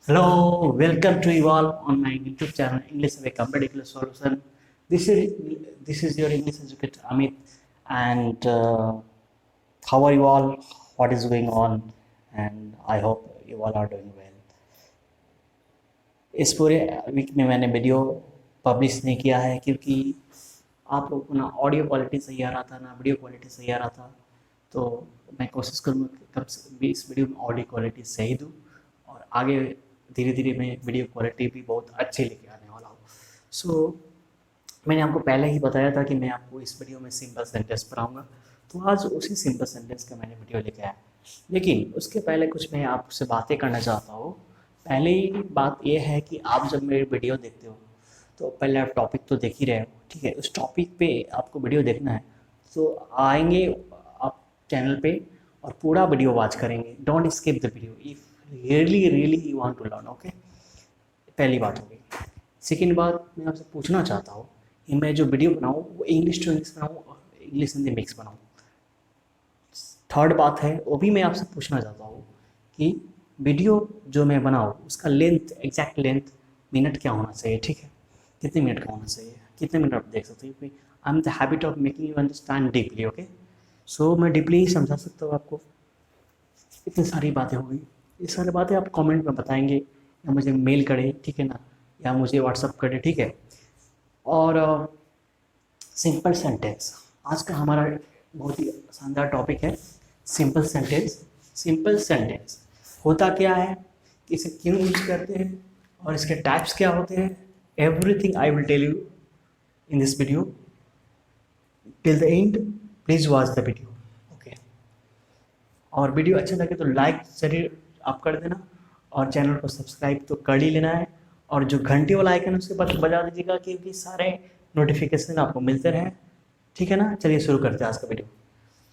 Hello, welcome to you all on my YouTube channel English with a Medical Solution. This is your English educator Amit, and how are you all? What is going on? And I hope you all are doing well. इस पूरे week में मैंने video publish नहीं किया है क्योंकि आप लोगों को ना ऑडियो क्वालिटी सही आ रहा था ना वीडियो क्वालिटी सही आ रहा था। तो मैं कोशिश करूँगा कि कब से भी इस वीडियो में ऑडियो क्वालिटी सही दूँ और आगे धीरे धीरे मैं वीडियो क्वालिटी भी बहुत अच्छी लेके आने वाला हूँ। मैंने आपको पहले ही बताया था कि मैं आपको इस वीडियो में सिंपल सेंटेंस पढ़ाऊँगा, तो आज उसी सिंपल सेंटेंस का मैंने वीडियो लेके आया। लेकिन उसके पहले कुछ मैं आपसे बातें करना चाहता हूँ। पहली बात यह है कि आप जब मेरी वीडियो देखते हो तो पहले आप टॉपिक तो देख ही रहे हो, ठीक है। उस टॉपिक पे आपको वीडियो देखना है तो आएंगे आप चैनल पे और पूरा वीडियो वॉच करेंगे। Don't skip the video if really really you want to learn, okay. पहली बात हो गई। सेकेंड बात मैं आपसे पूछना चाहता हूँ कि मैं जो वीडियो बनाऊँ वो इंग्लिश टू इंग्लिश बनाऊँ और इंग्लिश हिंदी मिक्स बनाऊँ। थर्ड बात है वो भी मैं आपसे पूछना चाहता हूँ कि वीडियो जो मैं बनाऊँ उसका लेंथ, एग्जैक्ट लेंथ मिनट क्या होना चाहिए, ठीक है। कितने मिनट का होना चाहिए, कितने मिनट आप देख सकते हो, क्योंकि I am the habit of making you understand deeply, okay. So मैं डीपली ही समझा सकता हूँ आपको। इतनी सारी बातें हो गई, ये सारी बातें आप कमेंट में बताएंगे या मुझे मेल करें, ठीक है ना, या मुझे व्हाट्सअप करें, ठीक है। और सिंपल सेंटेंस आज का हमारा बहुत ही शानदार टॉपिक है, सिंपल सेंटेंस। सिंपल सेंटेंस होता क्या है, इसे क्यों यूज करते हैं और इसके टाइप्स क्या होते हैं, everything I will tell you in this video till the end. Please watch the video, okay. और वीडियो अच्छा लगे तो लाइक जरूर आप कर देना और चैनल को सब्सक्राइब तो कर ही लेना है। और जो घंटी वाला आइकन है उसके बाद बजा दीजिएगा क्योंकि सारे नोटिफिकेशन आपको मिलते रहें, ठीक है ना। चलिए शुरू करते हैं आज का वीडियो।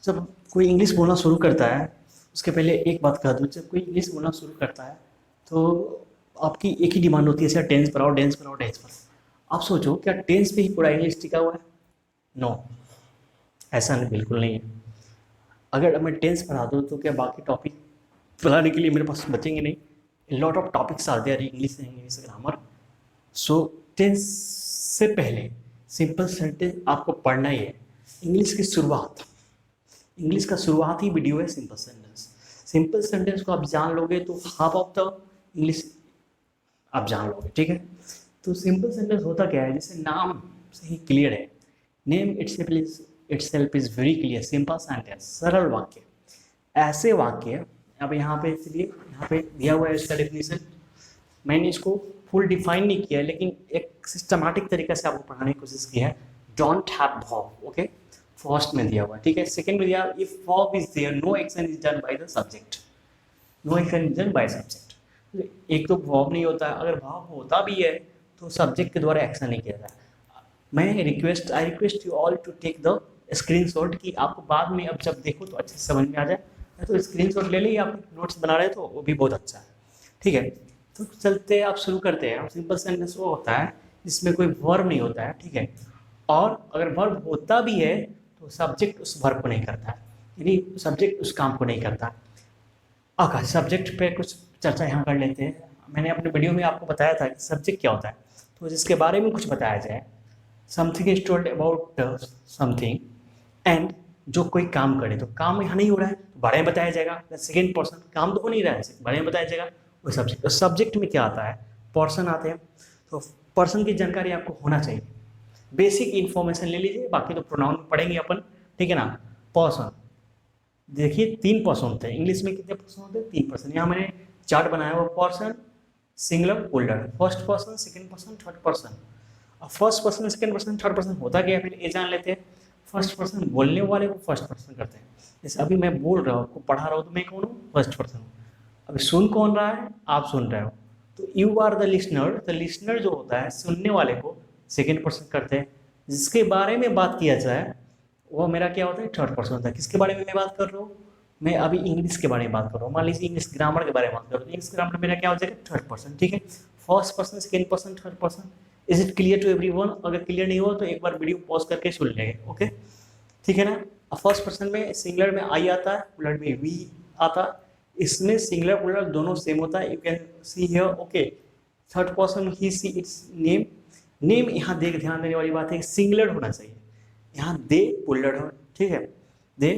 जब कोई इंग्लिश बोलना शुरू करता है उसके पहले एक बात कह दूँ, जब कोई इंग्लिश बोलना शुरू करता है तो आपकी एक ही डिमांड होती है, सर टेंस पर आओ, टेंस पर आओ, टेंस पर। आप सोचो क्या टेंस पे ही पूरा इंग्लिश टिका हुआ है? नो, ऐसा नहीं, बिल्कुल नहीं है। अगर मैं टेंस पढ़ा दूँ तो क्या बाकी टॉपिक पढ़ाने के लिए मेरे पास बचेंगे नहीं। Lot of topics are there, English English grammar. So tense से पहले सिंपल सेंटेंस आपको पढ़ना ही है। इंग्लिश की शुरुआत, इंग्लिश का शुरुआत ही वीडियो है सिंपल सेंटेंस। सिंपल सेंटेंस को आप जान लोगे तो हाफ ऑफ द इंग्लिश आप जान लोगे, ठीक है। तो सिंपल सेंटेंस होता क्या है, जैसे नाम से ही क्लियर है, name itself is very clear. Simple sentence, सरल वाक्य, ऐसे वाक्य। अब यहाँ पे इसलिए यहाँ पे दिया हुआ है इसका डेफिनेशन। मैंने इसको फुल डिफाइन नहीं किया है लेकिन एक सिस्टमैटिक तरीके से आपको पढ़ाने की कोशिश की है। Don't have verb, okay, first में दिया हुआ है, ठीक है। सेकंड में दिया if verb is there no action is done by the subject, no action is done by subject. एक तो वर्ब नहीं होता है, अगर वर्ब होता भी है तो सब्जेक्ट के द्वारा एक्शन नहीं किया जाता। मैं I request you all to take the screenshot कि आपको बाद में अब जब देखो तो अच्छे से समझ में आ जाए। तो स्क्रीनशॉट ले ली, आप नोट्स बना रहे हो तो वो भी बहुत अच्छा है, ठीक है। तो चलते आप शुरू करते हैं। सिंपल सेंटेंस वो होता है जिसमें कोई वर्ब नहीं होता है, ठीक है। और अगर वर्ब होता भी है तो सब्जेक्ट उस वर्ब को नहीं करता है, यानी सब्जेक्ट उस काम को नहीं करता। ओके, सब्जेक्ट पे कुछ चर्चा यहाँ कर लेते हैं। मैंने अपने वीडियो में आपको बताया था कि सब्जेक्ट क्या होता है, तो जिसके बारे में कुछ बताया जाए। Something is told about something and जो कोई काम करे, तो काम यहाँ नहीं हो रहा है तो बारे में बताया जाएगा। सेकेंड पर्सन, काम तो हो नहीं रहा है, बारे में बताया जाएगा। वो सब्जेक्ट, सब्जेक्ट में क्या आता है, पर्सन आते हैं। तो पर्सन की जानकारी आपको होना चाहिए, बेसिक इन्फॉर्मेशन ले लीजिए, बाकी तो प्रोनाउन पढ़ेंगे अपन, ठीक है ना। पर्सन, देखिए 3 पर्सन होते हैं इंग्लिश में, कितने पर्सन होते हैं? 3 पर्सन। यहाँ मैंने चार्ट बनाया हुआ, person, singular, plural, first person, second person, third person. अब first person, second person, third person होता क्या है, फिर ये जान लेते हैं। फर्स्ट पर्सन बोलने वाले को फर्स्ट पर्सन करते हैं। जैसे अभी मैं बोल रहा हूँ, आपको पढ़ा रहा हूँ, तो मैं कौन हूँ? फर्स्ट पर्सन हूँ। अभी सुन कौन रहा है? आप सुन रहे हो, तो you are the listener. The listener जो होता है सुनने वाले को सेकेंड पर्सन करते हैं। जिसके बारे में बात किया जाए वो मेरा क्या होता है? थर्ड पर्सन होता है। किसके बारे में मैं बात कर रहा हूँ? मैं अभी इंग्लिश के बारे में बात कर रहा हूँ। मान लीजिए इंग्लिश ग्रामर के बारे में बात कर रहा हूँ, इंग्लिश ग्रामर मेरा क्या हो जाएगा? थर्ड पर्सन, ठीक है। First person, second person, third person. Is it clear to everyone? अगर क्लियर नहीं हो तो एक बार वीडियो पॉज करके सुन लेंगे, ओके, ठीक है ना। फर्स्ट पर्सन में सिंगुलर में आई आता है, प्लूरल में वी आता है, इसमें सिंगुलर प्लूरल दोनों सेम होता है। You can see here, okay, third person he see it's name. Name यहाँ देख ध्यान देने वाली बात है, सिंगुलर होना चाहिए, यहाँ दे प्लूरल हो, ठीक है। दे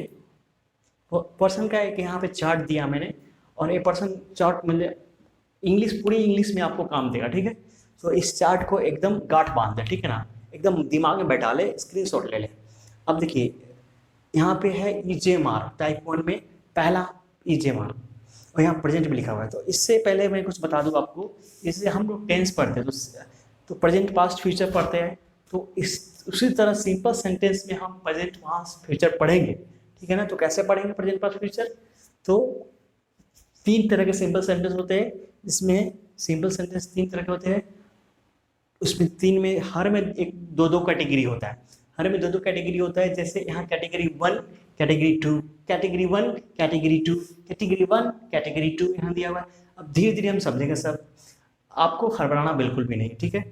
पर्सन का एक यहाँ पे चार्ट दिया मैंने, और ये पर्सन चार्ट मतलब इंग्लिश, पूरी इंग्लिश में आपको काम देगा, ठीक है। तो इस चार्ट को एकदम गांठ बांध दे, ठीक है ना, एकदम दिमाग में बैठा ले, स्क्रीनशॉट ले ले। अब देखिए यहाँ पे है ईजेएमआर, टाइप 1 में पहला ईजेएमआर, और यहाँ प्रेजेंट में लिखा हुआ है। तो इससे पहले मैं कुछ बता दूँ आपको, इससे हम लोग टेंस पढ़ते हैं तो प्रेजेंट पास्ट फ्यूचर पढ़ते हैं, तो इस उसी तरह सिंपल सेंटेंस में हम प्रेजेंट पास्ट फ्यूचर पढ़ेंगे, ठीक है ना। तो कैसे पढ़ेंगे प्रेजेंट पास्ट फ्यूचर? तो 3 तरह के सिंपल सेंटेंस होते हैं, जिसमें सिंपल सेंटेंस 3 तरह के होते हैं, उसमें 3 में हर में एक दो दो कैटेगरी होता है, हर में दो दो कैटेगरी होता है। जैसे यहाँ category 1, category 2, category 1, category 2, category 1, category 2 यहाँ दिया हुआ है। अब धीरे धीरे हम समझेंगे सब, आपको हड़बड़ाना बिल्कुल भी नहीं, ठीक है।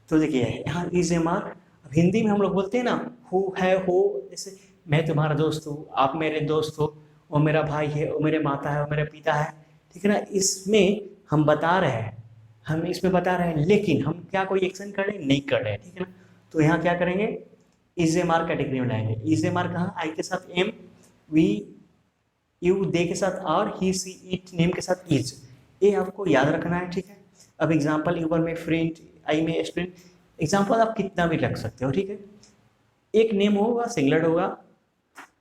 तो देखिए यहाँ ईजेएमआर, अब हिंदी में हम लोग बोलते हैं ना, हु है हो, जैसे मैं तुम्हारा दोस्त हूँ, आप मेरे दोस्त हो, वो मेरा भाई है, वो मेरे माता है, वो मेरे पिता है, ठीक है ना। इसमें हम बता रहे हैं, हम इसमें बता रहे हैं, लेकिन हम क्या कोई एक्शन कर रहे हैं? नहीं कर रहे हैं, ठीक है ना। तो यहाँ क्या करेंगे? ईजेएमआर कैटेगरी में लाएंगे। ईजेएमआर कहाँ? आई के साथ एम, वी यू, दे के साथ are, he she it, name के साथ इज, ये आपको याद रखना है, ठीक है। अब एग्जाम्पल, यूवर में फ्रेंड, आई में स्टूडेंट, एग्जाम्पल आप कितना भी रख सकते हो, ठीक है। एक नेम होगा सिंगुलर होगा,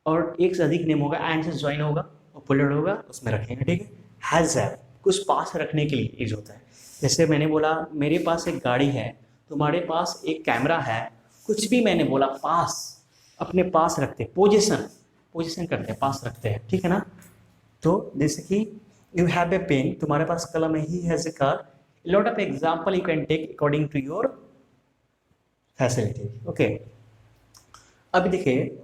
और एक से अधिक नेम होगा, एंड से ज्वाइन होगा और प्लूरल होगा, उसमें रखेंगे, ठीक है। हैज हैव कुछ पास रखने के लिए यूज होता है। जैसे मैंने बोला मेरे पास एक गाड़ी है, तुम्हारे पास एक कैमरा है, कुछ भी मैंने बोला पास, अपने पास रखते, पोजीशन, पोजीशन करते हैं, पास रखते हैं, ठीक है ना। तो जैसे कि यू हैव ए पेन, तुम्हारे पास कलम है, he has a car, lot of example you can take according to your facility, okay. अब देखिए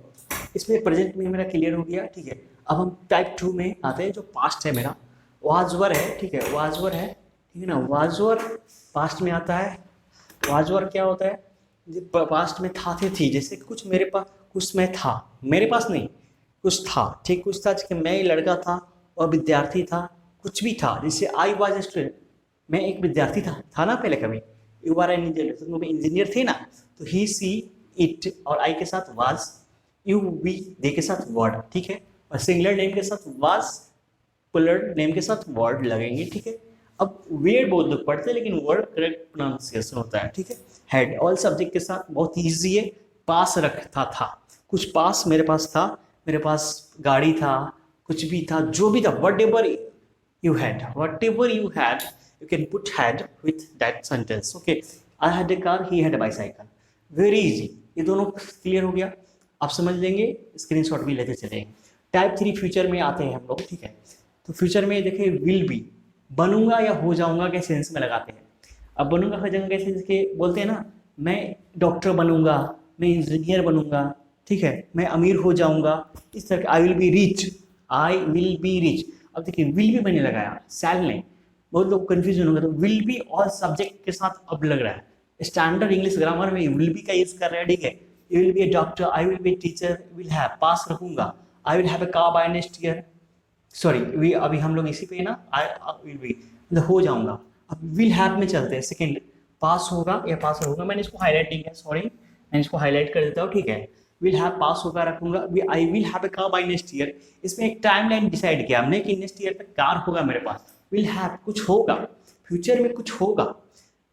इसमें प्रेजेंट में मेरा क्लियर हो गया, ठीक है। अब हम टाइप 2 में आते हैं, जो पास्ट है मेरा, वाजवर है, ठीक है, वाजवर है, ठीक है ना। वाजवर पास्ट में आता है। वाजवर क्या होता है? पास्ट में था, थे, थी, जैसे कुछ मेरे पास, कुछ मैं था, मेरे पास नहीं, कुछ था, ठीक, कुछ था, कि मैं लड़का था और विद्यार्थी था, कुछ भी था, जैसे आई वाज ए स्टूडेंट, मैं एक विद्यार्थी था ना पहले कभी। यू आर एन इंजीनियर, तुम इंजीनियर थे ना, तो ही सी इट, और आई के साथ वाज, यू वी दे के साथ वर्ड, ठीक है, और सिंगुलर नेम के साथ वाज, प्लूरल नेम के साथ वर्ड लगेंगे, ठीक है। अब वेड बहुत लोग पढ़ते हैं, लेकिन वर्ड करेक्ट प्रोनाउंसिएशन होता है, ठीक है। हेड ऑल सब्जेक्ट के साथ बहुत ईजी है। पास रखता था, कुछ पास मेरे पास था, मेरे पास गाड़ी था, कुछ भी था, जो भी था, what ever you had, whatever you had, you can put had with that sentence, okay. I had a car, he had a bicycle, very easy। ये दोनों क्लियर हो गया, आप समझ लेंगे, स्क्रीनशॉट भी लेते चलेंगे। टाइप 3 फ्यूचर में आते हैं हम लोग, ठीक है। तो फ्यूचर में देखिए विल बी, बनूंगा या हो जाऊंगा के सेंस में लगाते हैं। अब बनूंगा हो जाऊंगा के सेंस के बोलते हैं ना, मैं डॉक्टर बनूंगा, मैं इंजीनियर बनूंगा, ठीक है, मैं अमीर हो जाऊंगा, इस तरह। आई will be rich, I will be rich. अब देखिए विल भी मैंने लगाया, सैल नहीं, बहुत लोग कंफ्यूजन होगा। तो विल बी ऑल सब्जेक्ट के साथ अब लग रहा है, स्टैंडर्ड इंग्लिश ग्रामर में विल बी का यूज कर रहे हैं, ठीक है। You will be a doctor, I will be teacher, will have पास रखूंगा, I will have a car by next year, sorry we अभी हम लोग इसी पे ना, आई विल बी मतलब हो जाऊंगा। अब विल हैव में चलते हैं, सेकेंड पास होगा या पास होगा, मैंने इसको हाईलाइट नहीं किया, सॉरी, मैं इसको हाईलाइट कर देता हूँ, ठीक है। विल हैव पास होगा रखूंगा, I will have a car by next year. इसमें एक टाइमलाइन डिसाइड किया हमने कि नेक्स्ट ईयर तक कार होगा मेरे पास। विल हैव कुछ होगा, फ्यूचर में कुछ होगा।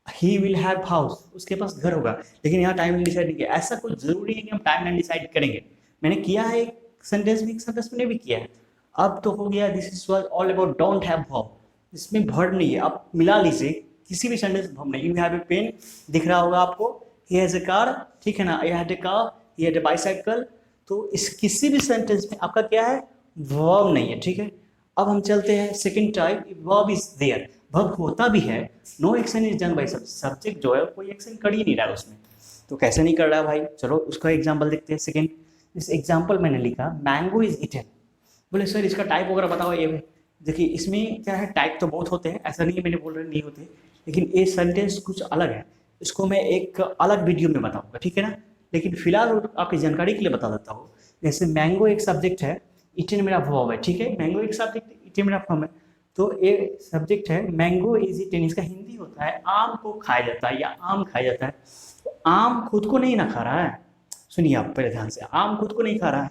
ही विल हैव हाउस, उसके पास घर होगा, लेकिन यहाँ टाइमलाइन डिसाइड नहीं किया। ऐसा कुछ जरूरी है कि हम टाइमलाइन डिसाइड करेंगे, मैंने किया है एक सेंटेंस में, एक सेंटेंस में भी किया है। अब तो हो गया, this is all about don't have verb, इसमें वर्ब नहीं है, आप मिला लीजिए किसी भी सेंटेंस में वर्ब नहीं। यू हैव ए पेन दिख रहा होगा आपको, ही हैज ए कार, ठीक है ना, I had a car, he had a bicycle. तो इस किसी भी सेंटेंस में आपका क्या है, वर्ब नहीं है, ठीक है। अब हम चलते हैं second type, verb is there, verb होता भी है, no action is done by subject, जो है कोई एक्शन कर ही नहीं रहा है उसमें। तो कैसे नहीं कर रहा है भाई, चलो उसका एग्जाम्पल देखते हैं। सेकेंड, इस एग्जाम्पल मैंने लिखा मैंगो इज इटन, बोले सर इसका टाइप वगैरह बताओ। ये देखिए इसमें क्या है, टाइप तो बहुत होते हैं, ऐसा नहीं है मैंने बोल रहे नहीं होते, लेकिन ये सेंटेंस कुछ अलग है, इसको मैं एक अलग वीडियो में बताऊंगा, ठीक है ना। लेकिन फिलहाल आपकी जानकारी के लिए बता देता हूँ। जैसे मैंगो एक सब्जेक्ट है, इटन मेरा वर्ब है, ठीक है, मैंगो एक सब्जेक्ट, डिटरमिनेंट फॉर्म है। तो ये सब्जेक्ट है मैंगो इज इटेन, इसका हिंदी होता है आम को खाया जाता है या आम खाया जाता है। तो आम खुद को नहीं ना खा रहा है, सुनिए आप पहले ध्यान से, आम खुद को नहीं खा रहा है।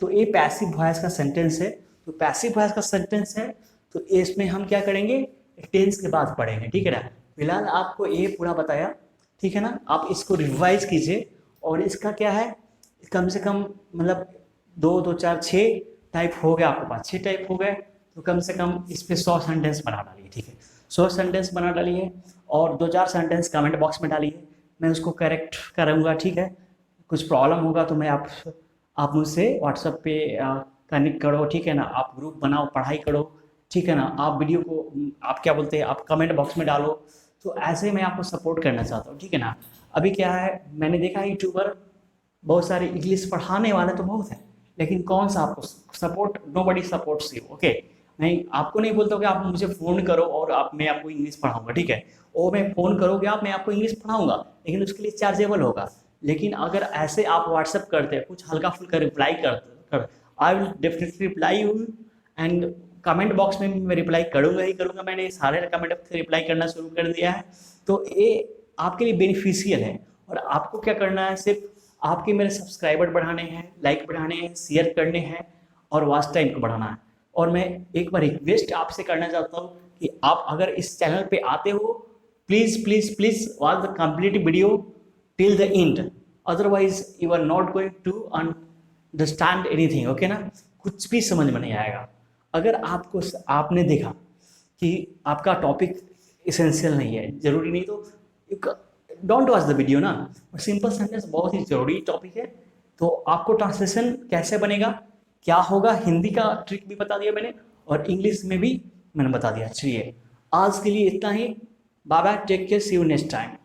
तो ये पैसिव वॉइस का सेंटेंस है। तो पैसिव वॉइस का सेंटेंस है तो इसमें हम क्या करेंगे, टेंस के बाद पढ़ेंगे, ठीक है ना। फिलहाल आपको ये पूरा बताया, ठीक है ना। आप इसको रिवाइज कीजिए और इसका क्या है, कम से कम मतलब 2, 4, 6 टाइप हो गया आपके पास, 6 टाइप हो गए। तो कम से कम इस पर 100 सेंटेंस बना डालिए, ठीक है। 100 सेंटेंस बना डालिए और 2-4 सेंटेंस कमेंट बॉक्स में डालिए, मैं उसको करेक्ट करूँगा, ठीक है। कुछ प्रॉब्लम होगा तो मैं आप मुझसे व्हाट्सएप पे कनेक्ट करो, ठीक है ना। आप ग्रुप बनाओ, पढ़ाई करो, ठीक है ना। आप वीडियो को आप क्या बोलते हैं, आप कमेंट बॉक्स में डालो। तो ऐसे मैं आपको सपोर्ट करना चाहता हूँ, ठीक है ना। अभी क्या है, मैंने देखा यूट्यूबर बहुत सारे इंग्लिश पढ़ाने वाले तो बहुत हैं, लेकिन कौन सा आपको support, nobody supports you, okay. नहीं, आपको नहीं बोलता कि आप मुझे फ़ोन करो और मैं आपको इंग्लिश पढ़ाऊंगा, ठीक है। और मैं फ़ोन करोगे आप, मैं आपको इंग्लिश पढ़ाऊंगा, लेकिन उसके लिए चार्जेबल होगा। लेकिन अगर ऐसे आप व्हाट्सअप करते हैं, कुछ हल्का फुल्का रिप्लाई कर I will definitely reply you. And comment box में मैं रिप्लाई करूँगा ही करूँगा, मैंने सारे कमेंट से रिप्लाई करना शुरू कर दिया है। तो ये आपके लिए बेनिफिशियल है। और आपको क्या करना है, सिर्फ आपके मेरे सब्सक्राइबर बढ़ाने हैं, लाइक बढ़ाने हैं, शेयर करने हैं और वॉच टाइम को बढ़ाना है। और मैं एक बार रिक्वेस्ट आपसे करना चाहता हूँ कि आप अगर इस चैनल पे आते हो, please please please watch the complete video till the end, otherwise you are not going to understand anything, okay ना। कुछ भी समझ में नहीं आएगा। अगर आपने देखा कि आपका टॉपिक इसेंशियल नहीं है, ज़रूरी नहीं, तो डोंट वॉच द वीडियो ना। सिंपल सेंटेंस बहुत ही ज़रूरी टॉपिक है। तो आपको ट्रांसलेशन कैसे बनेगा, क्या होगा, हिंदी का ट्रिक भी बता दिया मैंने और इंग्लिश में भी मैंने बता दिया। चलिए आज के लिए इतना ही, bye bye, take care, see you next time.